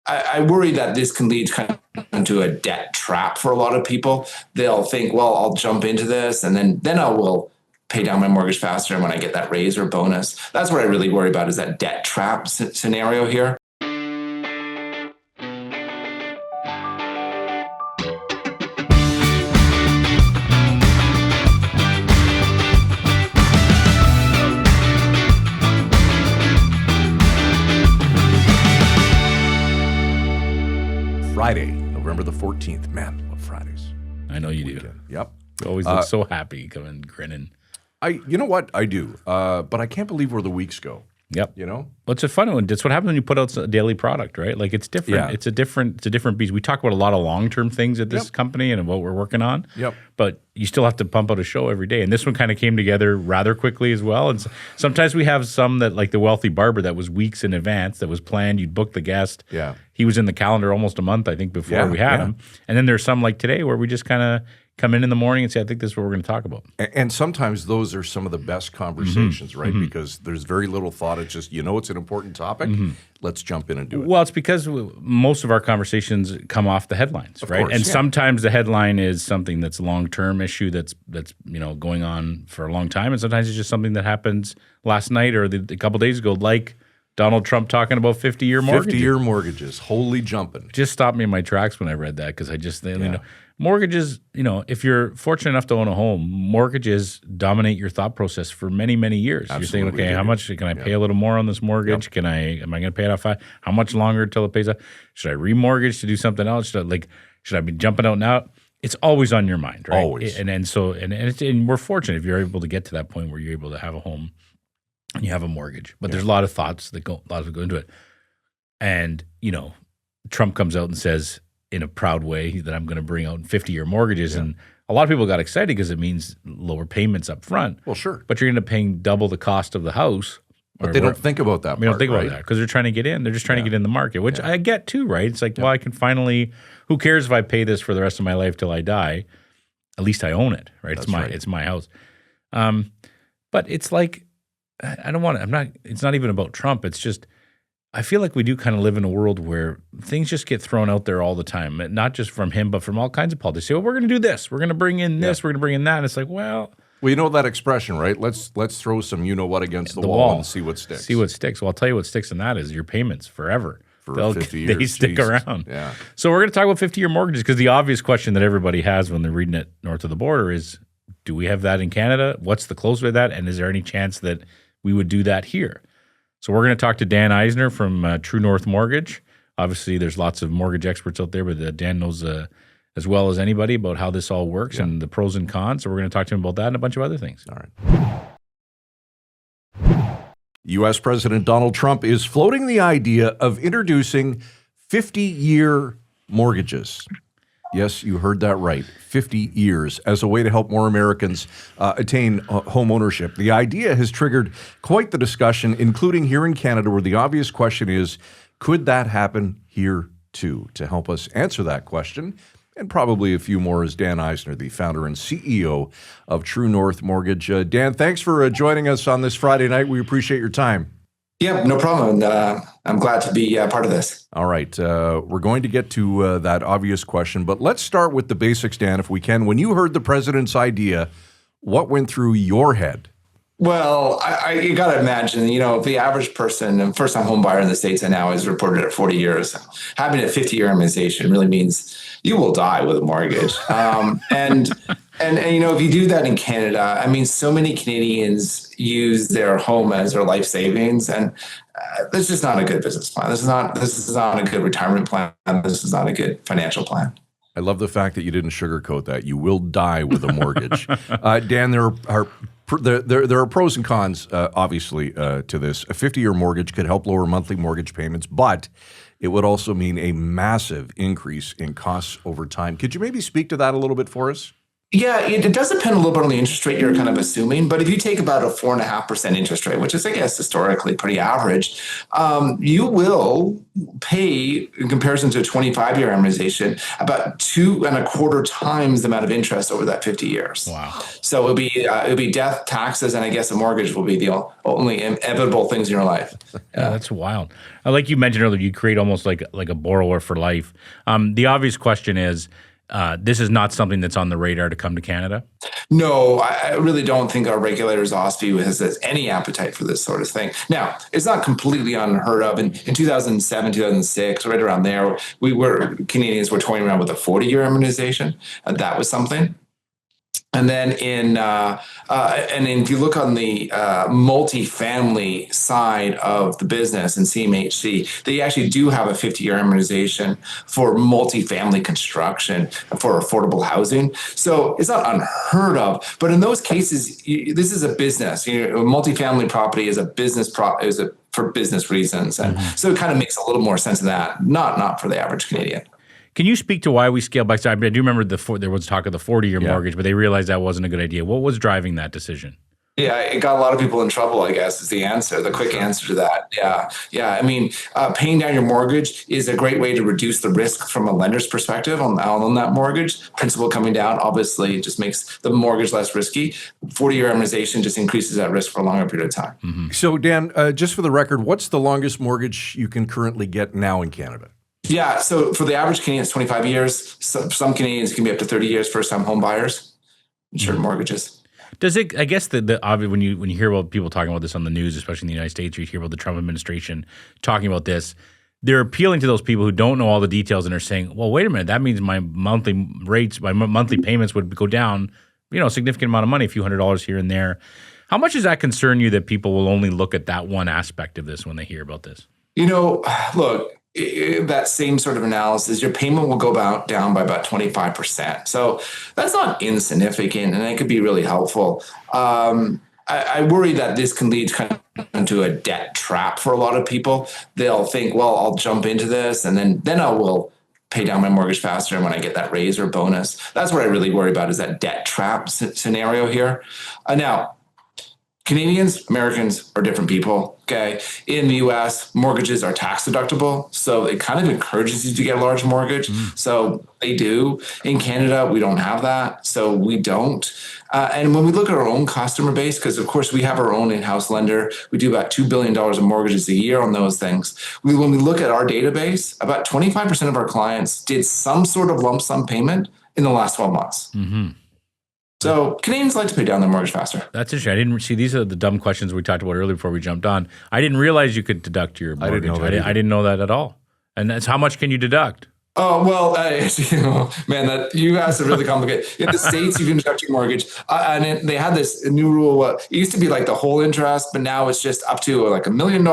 I worry that this can lead kind of into a debt trap for a lot of people. They'll think, well, I'll jump into this and then I will pay down my mortgage faster when I get that raise or bonus. That's what I really worry about, is that debt trap scenario here. Friday, November the 14th. Man, I love Fridays. I know you do. Yep. You always look so happy coming grinning. You know what? I do. But I can't believe where the weeks go. Yep. You know? Well, it's a fun one. It's what happens when you put out a daily product, right? Like, it's different. Yeah. It's a different beast. We talk about a lot of long-term things at this company and what we're working on. Yep. But you still have to pump out a show every day. And this one kind of came together rather quickly as well. And sometimes we have some that, like the Wealthy Barber, that was weeks in advance, that was planned. You'd book the guest. Yeah. He was in the calendar almost a month, I think, before we had him. And then there's some like today where we just kind of come in the morning and say, I think this is what we're going to talk about. And sometimes those are some of the best conversations, right? Because there's very little thought. It's just, it's an important topic. Let's jump in and do it. Well, it's because most of our conversations come off the headlines, right? Course, and sometimes the headline is something that's a long-term issue that's going on for a long time. And sometimes it's just something that happens last night or a couple days ago, like Donald Trump talking about 50-year mortgages. 50-year mortgages. Holy jumping. Just stopped me in my tracks when I read that, because I just mortgages, if you're fortunate enough to own a home, mortgages dominate your thought process for many, many years. Absolutely. You're thinking, okay, how much can I pay a little more on this mortgage? Am I going to pay it off? How much longer until it pays off? Should I remortgage to do something else? Should I be jumping out now? It's always on your mind, right? Always. And we're fortunate if you're able to get to that point where you're able to have a home and you have a mortgage. But there's a lot of thoughts that go into it. And, Trump comes out and says, in a proud way, that I'm going to bring out 50-year mortgages. And a lot of people got excited because it means lower payments up front. Well, sure. But you're going to pay double the cost of the house. But they don't think about that. We don't think about that because they're trying to get in. They're just trying to get in the market, which I get too, right? It's like, well, I can finally, who cares if I pay this for the rest of my life till I die? At least I own it, right? It's my house. But it's like, it's not even about Trump. It's just, I feel like we do kind of live in a world where things just get thrown out there all the time, not just from him, but from all kinds of politics. Say, well, we're going to do this. We're going to bring in this. We're going to bring in that. And it's like, well, you know that expression, right? Let's throw some what against the wall and see what sticks. See what sticks. Well, I'll tell you what sticks in that is your payments forever. For 50 years. They stick around. Yeah. So we're going to talk about 50-year mortgages, because the obvious question that everybody has when they're reading it north of the border is, do we have that in Canada? What's the close with that? And is there any chance that we would do that here? So we're going to talk to Dan Eisner from True North Mortgage. Obviously, there's lots of mortgage experts out there, but Dan knows as well as anybody about how this all works and the pros and cons. So we're going to talk to him about that and a bunch of other things. All right. U.S. President Donald Trump is floating the idea of introducing 50-year mortgages. Yes, you heard that right. 50 years as a way to help more Americans attain home ownership. The idea has triggered quite the discussion, including here in Canada, where the obvious question is, could that happen here too? To help us answer that question, and probably a few more, is Dan Eisner, the founder and CEO of True North Mortgage. Dan, thanks for joining us on this Friday night. We appreciate your time. Yeah, no problem. I'm glad to be part of this. All right. We're going to get to that obvious question, but let's start with the basics, Dan, if we can. When you heard the president's idea, what went through your head? Well, you got to imagine, the average person, and first-time home buyer in the States now is reported at 40 years. Having a 50-year amortization really means you will die with a mortgage. And if you do that in Canada, so many Canadians use their home as their life savings, and this is not a good business plan. This is not a good retirement plan. This is not a good financial plan. I love the fact that you didn't sugarcoat that. You will die with a mortgage. Dan, there are pros and cons, obviously, to this. A 50-year mortgage could help lower monthly mortgage payments, but it would also mean a massive increase in costs over time. Could you maybe speak to that a little bit for us? Yeah, it does depend a little bit on the interest rate you're kind of assuming. But if you take about a 4.5% interest rate, which is, I guess, historically pretty average, you will pay, in comparison to a 25-year amortization, about 2.25 times the amount of interest over that 50 years. Wow. So it'll be death, taxes, and I guess a mortgage will be the only inevitable things in your life. Yeah, that's wild. Like you mentioned earlier, you create almost like a borrower for life. The obvious question is, this is not something that's on the radar to come to Canada? No, I really don't think our regulators, OSFI, has any appetite for this sort of thing. Now, it's not completely unheard of. In 2007, 2006, right around there, Canadians were toying around with a 40-year amortization. That was something. And then if you look on the multifamily side of the business in CMHC, they actually do have a 50-year amortization for multifamily construction for affordable housing. So it's not unheard of, but in those cases, this is a business. A multifamily property is a business for business reasons, and so it kind of makes a little more sense of that. Not for the average Canadian. Can you speak to why we scaled back? I do remember there was talk of the 40-year mortgage, but they realized that wasn't a good idea. What was driving that decision? Yeah, it got a lot of people in trouble, I guess, is the answer, the quick answer to that. Yeah. I mean, paying down your mortgage is a great way to reduce the risk from a lender's perspective on that mortgage. Principal coming down, obviously, just makes the mortgage less risky. 40-year amortization just increases that risk for a longer period of time. Mm-hmm. So, Dan, just for the record, what's the longest mortgage you can currently get now in Canada? Yeah, so for the average Canadian, it's 25 years. Some Canadians can be up to 30 years, first-time home buyers, insured mortgages. Does it? I guess the obvious when you hear about people talking about this on the news, especially in the United States, or you hear about the Trump administration talking about this, they're appealing to those people who don't know all the details and are saying, "Well, wait a minute, that means my monthly rates, my monthly payments would go down, a significant amount of money, a few $100s here and there." How much does that concern you that people will only look at that one aspect of this when they hear about this? Look. That same sort of analysis, your payment will go down by about 25%. So that's not insignificant, and it could be really helpful. I worry that this can lead kind of into a debt trap for a lot of people. They'll think, well, I'll jump into this, and then I will pay down my mortgage faster when I get that raise or bonus. That's what I really worry about, is that debt trap scenario here. Now, Canadians, Americans are different people, okay? In the U.S., mortgages are tax deductible, so it kind of encourages you to get a large mortgage. So they do. In Canada, we don't have that, so we don't. And when we look at our own customer base, because of course we have our own in-house lender, we do about $2 billion of mortgages a year on those things. When we look at our database, about 25% of our clients did some sort of lump sum payment in the last 12 months. Mm-hmm. So Canadians like to pay down their mortgage faster. That's interesting. I didn't see, these are the dumb questions we talked about earlier before we jumped on. I didn't realize you could deduct your mortgage. I didn't know that at all. And that's how much can you deduct? Oh, well, man, that you asked a really complicated. In the States, you can deduct your mortgage. And they had this new rule. It used to be like the whole interest, but now it's just up to like $1 million.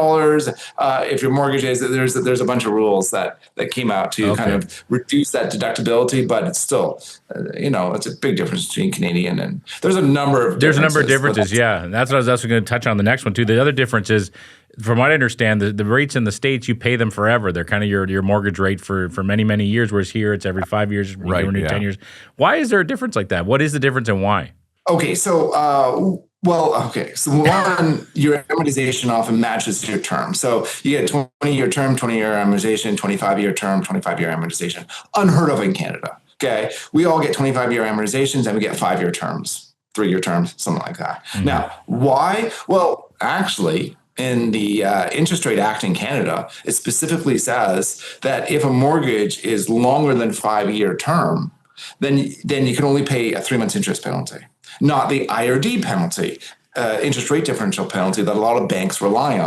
If your mortgage is, there's a bunch of rules that came out to kind of reduce that deductibility, but it's still, it's a big difference between Canadian and there's a number of differences. Yeah. And that's what I was also going to touch on the next one too. The other difference is, from what I understand, the rates in the States, you pay them forever. They're kind of your mortgage rate for many, many years, whereas here it's every 5 years, right, 10 years. Why is there a difference like that? What is the difference and why? Okay, so one, your amortization often matches your term. So you get 20-year term, 20-year amortization, 25-year term, 25-year amortization. Unheard of in Canada, okay? We all get 25-year amortizations and we get 5-year terms, 3-year terms, something like that. Mm-hmm. Now, why? Well, actually, in the Interest Rate Act in Canada, it specifically says that if a mortgage is longer than 5-year term, then you can only pay a 3-month interest penalty, not the IRD penalty, interest rate differential penalty that a lot of banks rely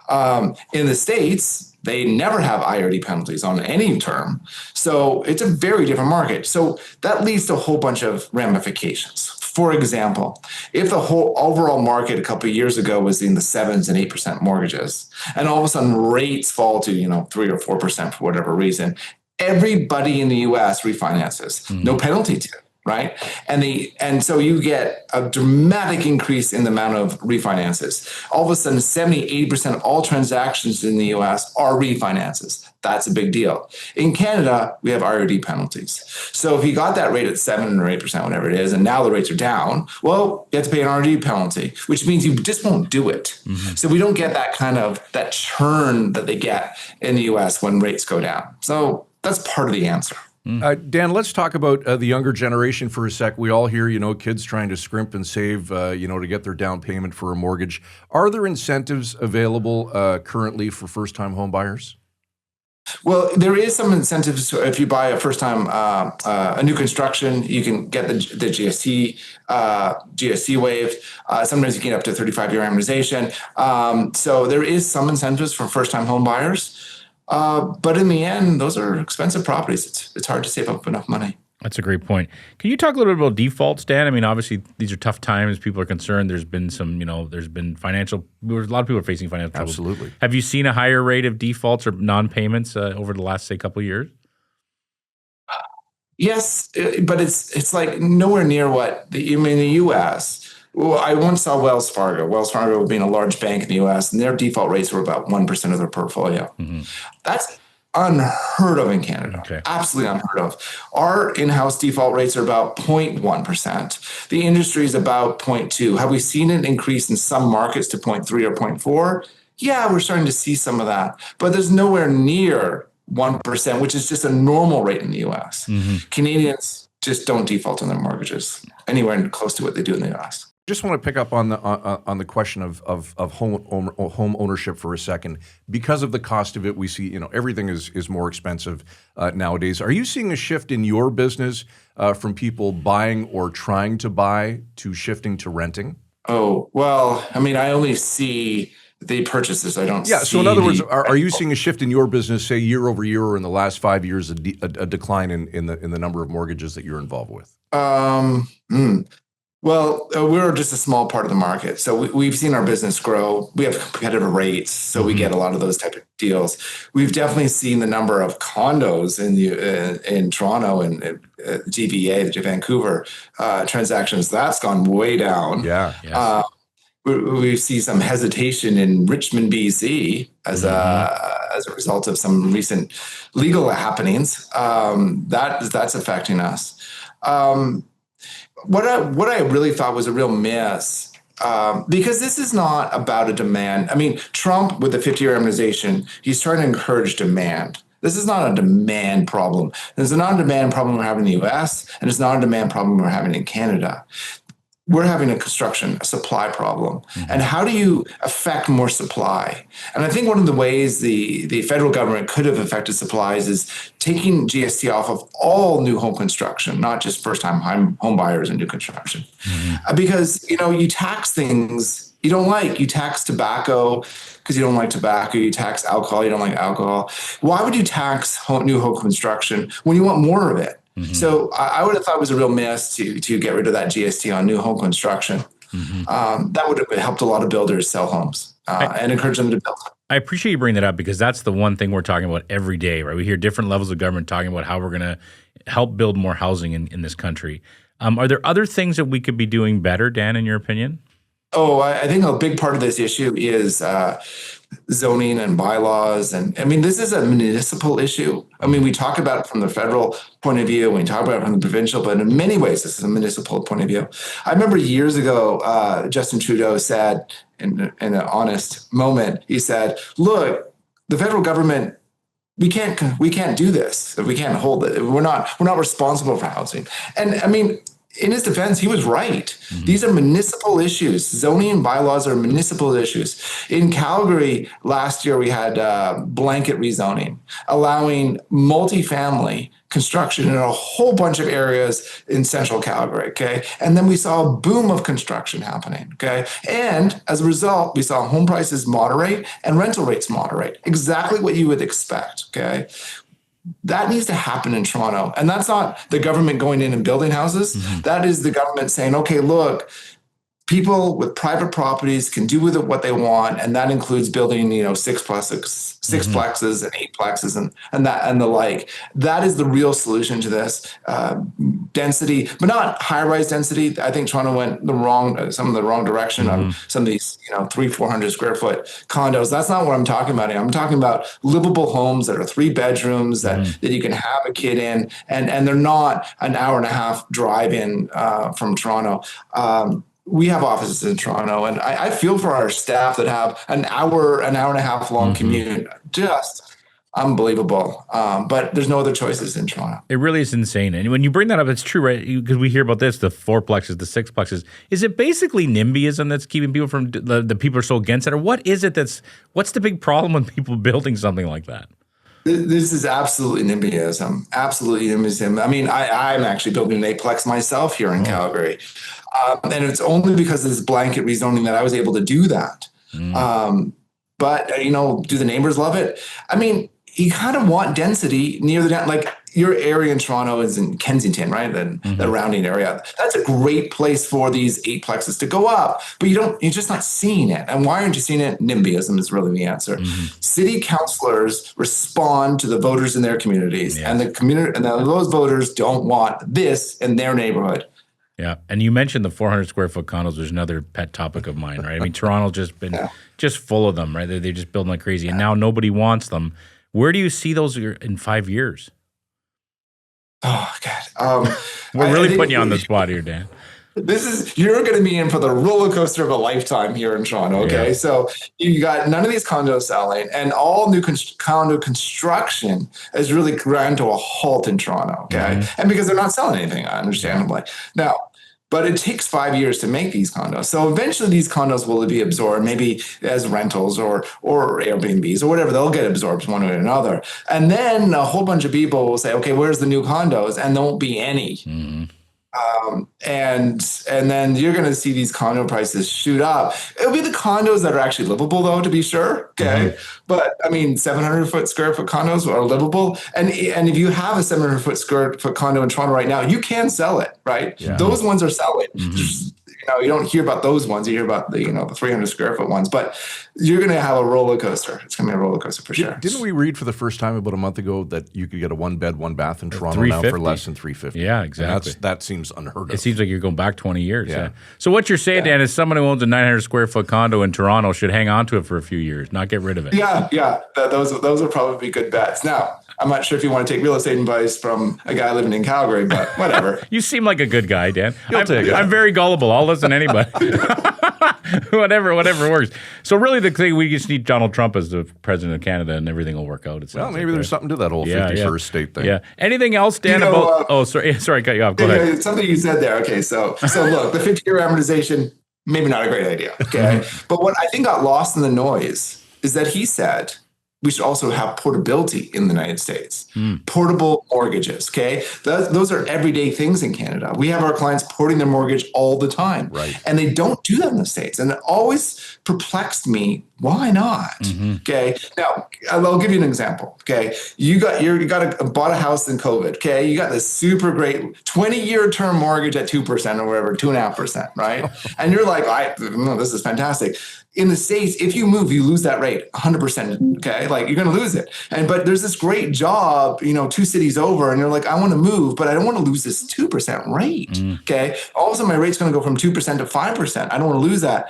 on. In the States, they never have IRD penalties on any term. So it's a very different market. So that leads to a whole bunch of ramifications. For example, if the whole overall market a couple of years ago was in the 7s and 8% mortgages, and all of a sudden rates fall to 3 or 4% for whatever reason, everybody in the U.S. refinances. Mm-hmm. No penalty to it. right? And so you get a dramatic increase in the amount of refinances. All of a sudden, 70-80% of all transactions in the US are refinances. That's a big deal. In Canada, we have ROD penalties. So if you got that rate at 7 or 8%, whatever it is, and now the rates are down, well, you have to pay an ROD penalty, which means you just won't do it. So we don't get that churn that they get in the US when rates go down. So that's part of the answer. Dan, let's talk about the younger generation for a sec. We all hear, kids trying to scrimp and save, to get their down payment for a mortgage. Are there incentives available currently for first-time home buyers? Well, there is some incentives. If you buy a first-time, a new construction, you can get the GST waived. Sometimes you can get up to 35-year amortization. So there is some incentives for first-time home buyers. But in the end, those are expensive properties. It's hard to save up enough money. That's a great point. Can you talk a little bit about defaults, Dan? I mean, obviously, these are tough times. People are concerned. There's been a lot of people are facing financial troubles. Absolutely. Have you seen a higher rate of defaults or non-payments over the last, say, couple of years? Yes, but it's like nowhere near what in the U.S. Well, I once saw Wells Fargo being a large bank in the U.S., and their default rates were about 1% of their portfolio. That's unheard of in Canada. Okay. Absolutely unheard of. Our in-house default rates are about 0.1%. The industry is about 0.2. Have we seen an increase in some markets to 0.3 or 0.4? Yeah, we're starting to see some of that, but there's nowhere near 1%, which is just a normal rate in the U.S. Canadians just don't default on their mortgages anywhere close to what they do in the U.S. Just want to pick up on the question of home ownership for a second. Because of the cost of it, we see everything is more expensive nowadays. Are you seeing a shift in your business from people buying or trying to buy to shifting to renting? Oh, well, I mean, I only see the purchases. I don't. Yeah. So in other words, are you seeing a shift in your business, say year over year, or in the last 5 years, a decline in the number of mortgages that you're involved with? Well, we're just a small part of the market. So we've seen our business grow. We have competitive rates, so we get a lot of those type of deals. We've definitely seen the number of condos in Toronto and GVA, the Vancouver transactions. That's gone way down. Yeah. Yes. We see some hesitation in Richmond, BC, as a result of some recent legal happenings. That's affecting us. What I really thought was a real miss, because this is not about a demand. I mean, Trump, with the 50-year amortization, he's trying to encourage demand. This is not a demand problem. There's not a demand problem we're having in the U.S., and it's not a demand problem we're having in Canada. We're having a supply problem. And how do you affect more supply? And I think one of the ways the federal government could have affected supplies is taking GST off of all new home construction, not just first-time home buyers and new construction. Because, you tax things you don't like. You tax tobacco because you don't like tobacco. You tax alcohol, you don't like alcohol. Why would you tax new home construction when you want more of it? So I would have thought it was a real miss to get rid of that GST on new home construction. That would have helped a lot of builders sell homes and encourage them to build. I appreciate you bringing that up, because that's the one thing we're talking about every day, right? We hear different levels of government talking about how we're going to help build more housing in this country. Are there other things that we could be doing better, Dan, in your opinion? Oh, I think a big part of this issue is zoning and bylaws. And I mean, this is a municipal issue. I mean, we talk about it from the federal point of view, we talk about it from the provincial, but in many ways, this is a municipal point of view. I remember years ago, Justin Trudeau said in an honest moment, he said, look, the federal government, we can't do this. We can't hold it. We're not responsible for housing. And I mean, in his defense, he was right. These are municipal issues. Zoning and bylaws are municipal issues. In Calgary last year, we had blanket rezoning, allowing multifamily construction in a whole bunch of areas in central Calgary, okay? And then we saw a boom of construction happening, okay? And as a result, we saw home prices moderate and rental rates moderate. Exactly what you would expect, okay? That needs to happen in Toronto. And that's not the government going in and building houses. That is the government saying, okay, look, people with private properties can do with it what they want, and that includes building, sixplexes and eightplexes and the like. That is the real solution to this. Density, but not high-rise density. I think Toronto went some of the wrong direction on some of these, 300-400 square foot condos. That's not what I'm talking about here. I'm talking about livable homes that are 3 bedrooms that you can have a kid in, and they're not an hour and a half drive in from Toronto. We have offices in Toronto, and I feel for our staff that have an hour and a half long commute. Just unbelievable. But there's no other choices in Toronto. It really is insane. And when you bring that up, it's true, right? Because we hear about this, the 4plexes, the 6plexes. Is it basically NIMBYism that's keeping people from, the people are so against it? Or what is it what's the big problem with people building something like that? This is absolutely NIMBYism. Absolutely NIMBYism. I mean, I'm actually building an 8plex myself here in Calgary. And it's only because of this blanket rezoning that I was able to do that. But, do the neighbors love it? I mean, you kind of want density near like your area in Toronto is in Kensington, right? The surrounding area. That's a great place for these 8plexes to go up, but you're just not seeing it. And why aren't you seeing it? NIMBYism is really the answer. City councilors respond to the voters in their communities, and those voters don't want this in their neighborhood. Yeah, and you mentioned the 400 square foot condos. There's another pet topic of mine, right? I mean, Toronto's just been just full of them, right? They're just building like crazy, and now nobody wants them. Where do you see those in 5 years? Oh God, we're really putting you on the spot here, Dan. You're going to be in for the roller coaster of a lifetime here in Toronto. Okay, so you got none of these condos selling, and all new condo construction is really ground to a halt in Toronto. Okay, and because they're not selling anything, understandably. Now, but it takes 5 years to make these condos. So eventually these condos will be absorbed, maybe as rentals or Airbnbs or whatever. They'll get absorbed one way or another. And then a whole bunch of people will say, okay, where's the new condos? And there won't be any. And then you're going to see these condo prices shoot up. It'll be the condos that are actually livable, though, to be sure. Okay, but I mean, 700 square foot condos are livable, and if you have a 700 square foot condo in Toronto right now, you can sell it. Right, those ones are selling. You don't hear about those ones. You hear about the 300 square foot ones, but you're going to have a roller coaster. It's going to be a roller coaster for sure. Didn't we read for the first time about a month ago that you could get a 1-bed, 1-bath in Toronto now for less than $350? Yeah, exactly. That seems unheard of. It seems like you're going back 20 years. Yeah. So what you're saying, Dan, is someone who owns a 900 square foot condo in Toronto should hang on to it for a few years, not get rid of it. Yeah. Those would probably be good bets. Now, I'm not sure if you want to take real estate advice from a guy living in Calgary, but whatever. You seem like a good guy, Dan. I'm very gullible. I'll listen to anybody. whatever works. So really the thing, we just need Donald Trump as the president of Canada and everything will work out. Well, maybe there's something to that whole 51st state thing. Yeah. Anything else, Dan, about... sorry, I cut you off. Go ahead. Something you said there. Okay, so look, the 50-year amortization, maybe not a great idea, okay? But what I think got lost in the noise is that he said we should also have portability in the United States. Portable mortgages, okay? Those are everyday things in Canada. We have our clients porting their mortgage all the time. Right. And they don't do that in the States. And it always perplexed me, why not? Okay. Now, I'll give you an example. Okay. You bought a house in COVID. Okay. You got this super great 20-year term mortgage at 2% or whatever, 2.5%, right? And you're like, this is fantastic. In the States, if you move, you lose that rate 100%. Okay. Like you're going to lose it. But there's this great job, 2 cities over, and you're like, I want to move, but I don't want to lose this 2% rate. Okay. All of a sudden my rate's going to go from 2% to 5%. I don't want to lose that.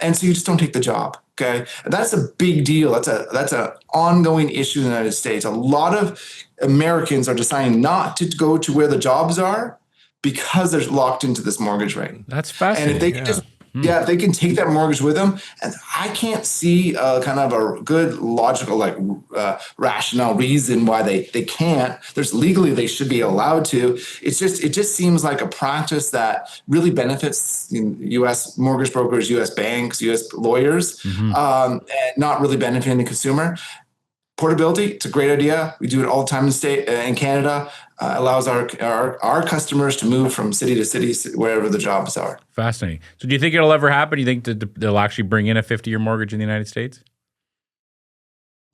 And so you just don't take the job. Okay. And that's a big deal. That's an ongoing issue in the United States. A lot of Americans are deciding not to go to where the jobs are because they're locked into this mortgage rate. That's fascinating. And if they can just if they can take that mortgage with them, and I can't see kind of a good logical, rational reason why they can't. There's legally they should be allowed to. It just seems like a practice that really benefits U.S. mortgage brokers, U.S. banks, U.S. lawyers, and not really benefiting the consumer. Portability, it's a great idea. We do it all the time in Canada. Allows our customers to move from city to city, wherever the jobs are. Fascinating. So do you think it'll ever happen? Do you think that they'll actually bring in a 50-year mortgage in the United States?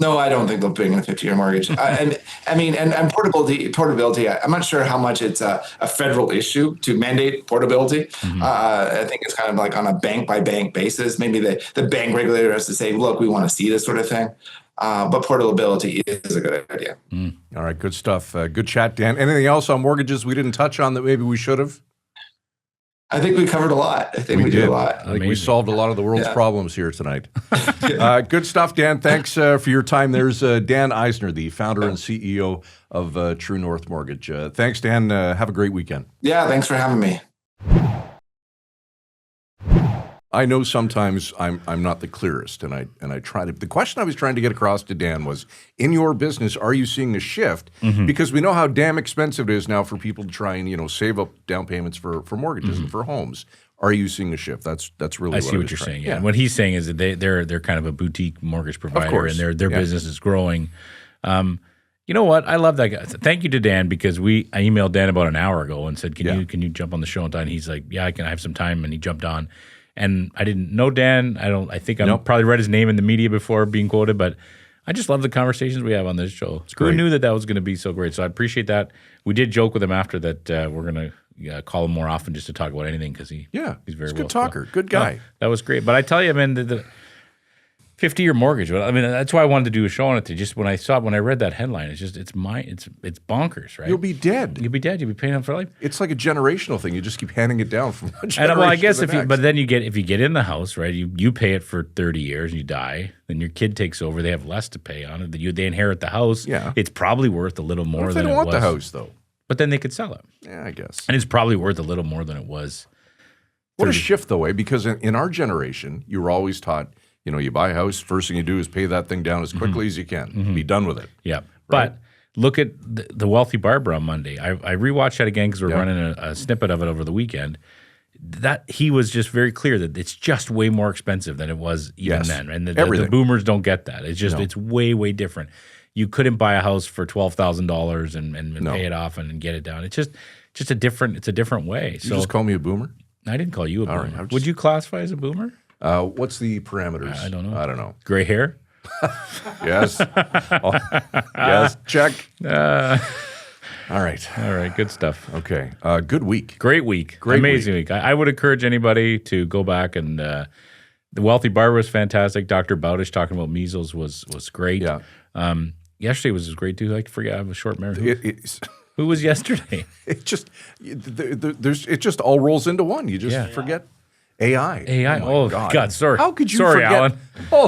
No, I don't think they'll bring in a 50-year mortgage. I mean, and portability. I'm not sure how much it's a federal issue to mandate portability. I think it's kind of like on a bank by bank basis. Maybe the bank regulator has to say, look, we want to see this sort of thing. But portability is a good idea. All right, good stuff. Good chat, Dan. Anything else on mortgages we didn't touch on that maybe we should have? I think we covered a lot. I think we did a lot. I think we solved a lot of the world's problems here tonight. Good stuff, Dan. Thanks for your time. There's Dan Eisner, the founder and CEO of True North Mortgage. Thanks, Dan. Have a great weekend. Yeah, thanks for having me. I know sometimes I'm not the clearest, and I try to. The question I was trying to get across to Dan was, in your business, are you seeing a shift? Because we know how damn expensive it is now for people to try and save up down payments for mortgages and for homes. Are you seeing a shift? That's really. I see what you're saying. Yeah. And what he's saying is that they're kind of a boutique mortgage provider, and their business is growing. You know what? I love that guy. Thank you to Dan, because I emailed Dan about an hour ago and said, can you jump on the show? And he's like, yeah, I have some time, and he jumped on. And I didn't know Dan. I think I've probably read his name in the media before being quoted, but I just love the conversations we have on this show. Who knew that was going to be so great? So I appreciate that. We did joke with him after that we're going to call him more often just to talk about anything, because he's very a good talker, good guy. That was great. But I tell you, man, the 50-year mortgage. I mean, that's why I wanted to do a show on it. Just when I read that headline, it's bonkers, right? You'll be dead. You'll be paying them for life. It's like a generational thing. You just keep handing it down from one generation I guess to the next. But then if you get in the house, right? You pay it for 30 years and you die. Then your kid takes over. They have less to pay on it. They inherit the house. Yeah, it's probably worth a little more than it was. They don't want the house though. But then they could sell it. Yeah, I guess. And it's probably worth a little more than it was. What a shift, though, eh? Because in our generation, you were always taught, you buy a house, first thing you do is pay that thing down as quickly as you can. Be done with it. Yeah. Right? But look at the Wealthy Barber on Monday. I rewatched that again because we're running a snippet of it over the weekend. That he was just very clear that it's just way more expensive than it was even then. And the boomers don't get that. It's just it's way, way different. You couldn't buy a house for $12,000 and pay it off and get it down. It's just a different way. Did you just call me a boomer? I didn't call you a boomer. Right, would you classify as a boomer? What's the parameters? I don't know. I don't know. Gray hair? Yes. Yes. Check. All right. Good stuff. Okay. Good week. Great week. Amazing week. I would encourage anybody to go back and the Wealthy Barber was fantastic. Dr. Bowdish talking about measles was great. Yeah. Yesterday was great too. I forget. I have a short memory. Who was yesterday? It just all rolls into one. You just forget. AI. Oh God. Sorry. How could you forget? Alan.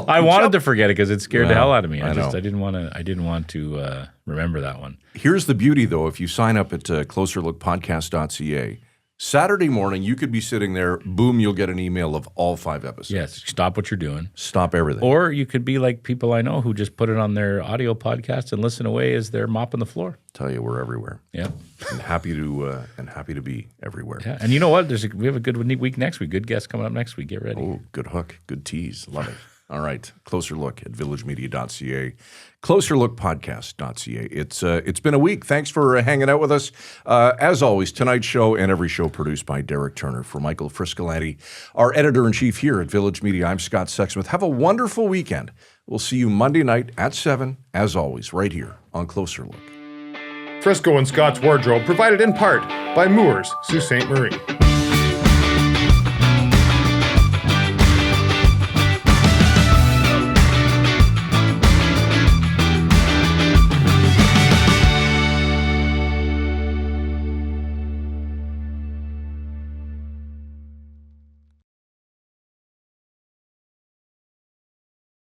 I wanted to forget it because it scared the hell out of me. I didn't want to remember that one. Here's the beauty, though. If you sign up at closerlookpodcast.ca, Saturday morning you could be sitting there. Boom! You'll get an email of all 5 episodes. Yes. Stop what you're doing. Stop everything. Or you could be like people I know who just put it on their audio podcast and listen away as they're mopping the floor. Tell you, we're everywhere. Yeah. And happy to be everywhere. Yeah. And you know what? We have a good week next week. Good guests coming up next week. Get ready. Oh, good hook. Good tease. Love it. All right. Closer Look at villagemedia.ca. Closerlookpodcast.ca. It's been a week. Thanks for hanging out with us. As always, tonight's show and every show produced by Derek Turner. For Michael Friscolanti, our editor-in-chief here at Village Media, I'm Scott Sexsmith. Have a wonderful weekend. We'll see you Monday night at 7, as always, right here on Closer Look. Frisco and Scott's Wardrobe provided in part by Moores, Sault Ste. Marie.